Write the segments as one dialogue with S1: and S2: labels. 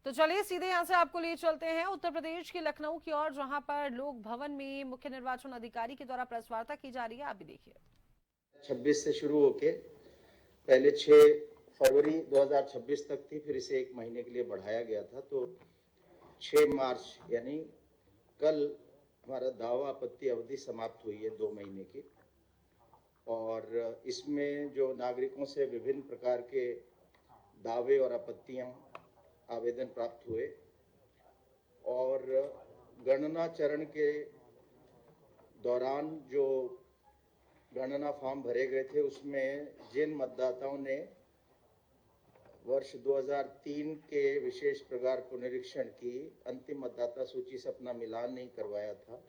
S1: तो चलिए सीधे यहाँ से आपको ले चलते हैं उत्तर प्रदेश के लखनऊ की ओर, जहां पर लोक भवन में मुख्य निर्वाचन अधिकारी के द्वारा प्रेस वार्ता की जा रही है। आप भी देखिए।
S2: 26 से शुरू होके पहले 6 फरवरी 2026 तक थी, फिर इसे 1 महीने के लिए बढ़ाया गया था। तो 6 मार्च यानी कल हमारा दावा आपत्ति अवधि समाप्त हुई है 2 महीने की। और इसमें जो नागरिकों से विभिन्न प्रकार के दावे और आपत्तियां आवेदन प्राप्त हुए और गणना चरण के दौरान जो गणना फॉर्म भरे गए थे उसमें जिन मतदाताओं ने वर्ष 2003 के विशेष प्रकार पुनरीक्षण की अंतिम मतदाता सूची से अपना मिलान नहीं करवाया था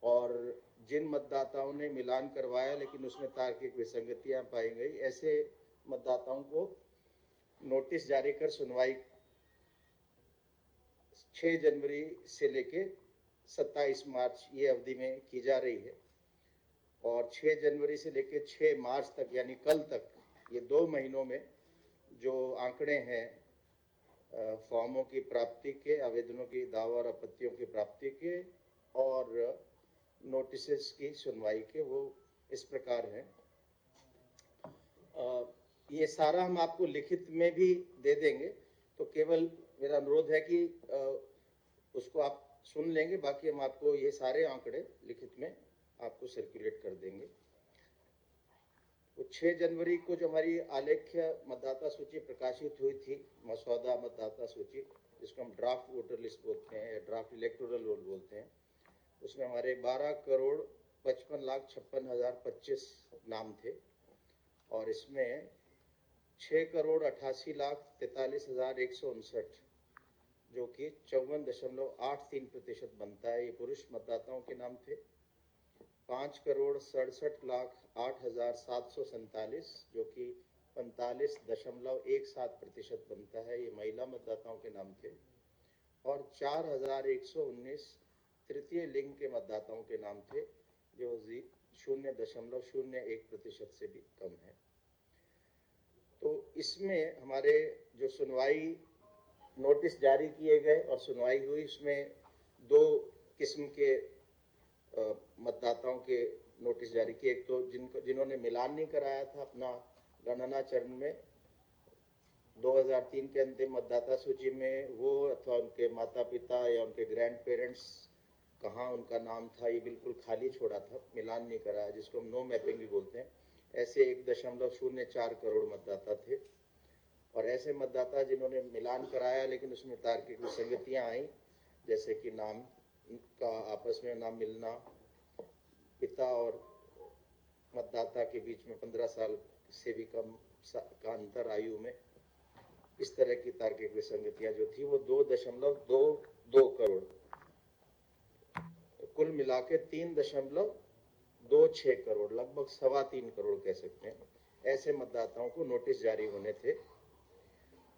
S2: और जिन मतदाताओं ने मिलान करवाया लेकिन उसमें तार्किक विसंगतियां पाई गई, ऐसे मतदाताओं को नोटिस जारी कर सुनवाई 6 जनवरी से लेके 27 मार्च ये अवधि में की जा रही है। और 6 जनवरी से लेकर 6 मार्च तक यानी कल तक ये 2 महीनों में जो आंकड़े हैं फॉर्मों की प्राप्ति के, आवेदनों की, दावा और आपत्तियों की प्राप्ति के और नोटिसेस की सुनवाई के, वो इस प्रकार हैं। ये सारा हम आपको लिखित में भी दे देंगे, तो केवल मेरा अनुरोध है कि उसको आप सुन लेंगे, बाकी हम आपको ये सारे आंकड़े लिखित में आपको सर्कुलेट कर देंगे। तो 6 जनवरी को जो हमारी आलेख्य मतदाता सूची प्रकाशित हुई थी, मसौदा मतदाता सूची, जिसको हम ड्राफ्ट वोटर लिस्ट बोलते हैं या ड्राफ्ट इलेक्टोरल रोल बोलते हैं, उसमें हमारे 12,55,56,025 नाम थे और इसमें 6,88,43,159 जो कि 54.83% बनता है, ये पुरुष मतदाताओं के नाम थे। 5,67,08,747 जो कि 45.17% बनता है, ये महिला मतदाताओं के नाम थे। और 4,119 तृतीय लिंग के मतदाताओं के नाम थे, जो 0.01% से भी कम है। तो इसमें हमारे जो सुनवाई नोटिस जारी किए गए और सुनवाई हुई, इसमें 2 किस्म के मतदाताओं के नोटिस जारी किए। एक तो जिन्होंने मिलान नहीं कराया था अपना गणना चरण में 2003 के अंतिम मतदाता सूची में, वो अथवा उनके माता पिता या उनके ग्रैंड पेरेंट्स कहाँ उनका नाम था ये बिल्कुल खाली छोड़ा था, मिलान नहीं कराया, जिसको हम नो मैपिंग भी बोलते हैं। ऐसे 1.04 करोड़ मतदाता थे। और ऐसे मतदाता जिन्होंने मिलान कराया लेकिन उसमें तार्किक विसंगतियां आई, जैसे कि नाम का आपस में नाम मिलना, पिता और मतदाता के बीच में 15 साल से भी कम का अंतर आयु में, इस तरह की तार्किक विसंगतियां जो थी वो 2.22 करोड़, तो कुल मिला के 3.26 करोड़, लगभग 3.25 करोड़ कह सकते हैं, ऐसे मतदाताओं को नोटिस जारी होने थे।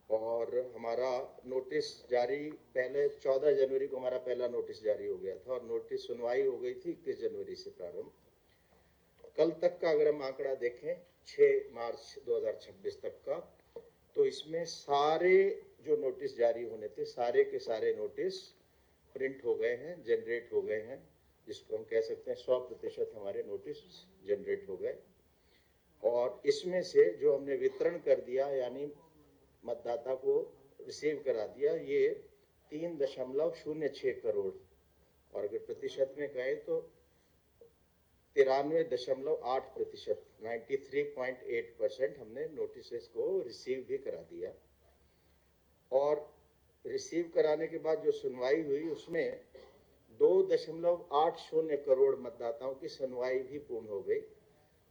S2: और हमारा नोटिस जारी पहले 14 जनवरी को हमारा पहला नोटिस जारी हो गया था और नोटिस सुनवाई हो गई थी 21 जनवरी से प्रारंभ। कल तक का अगर हम आंकड़ा देखें 6 मार्च 2026 तक का, तो इसमें सारे जो नोटिस जारी होने थे, सारे के सारे नोटिस प्रिंट हो गए हैं, जनरेट हो गए हैं, जिसको हम कह सकते हैं 100% हमारे नोटिस जनरेट हो गए। और इसमें से जो हमने वितरण कर दिया यानी मतदाता को रिसीव करा दिया, ये 3.06 करोड़, और अगर प्रतिशत में कहें तो 93.8%, 93.8% हमने नोटिस को रिसीव भी करा दिया। और रिसीव कराने के बाद जो सुनवाई हुई उसमें 2.80 करोड़ मतदाताओं की सुनवाई भी पूर्ण हो गई।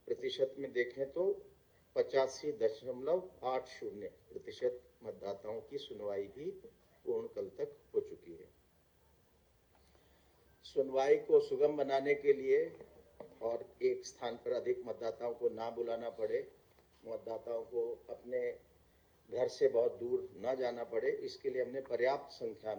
S2: प्रतिशत में देखें तो 85.80% मतदाताओं की सुनवाई भी पूर्ण कल तक हो चुकी है। सुनवाई को सुगम बनाने के लिए और एक स्थान पर अधिक मतदाताओं को ना बुलाना पड़े, मतदाताओं को अपने घर से बहुत दूर ना जाना पड़े, इसके लिए हमने पर्याप्त संख्या में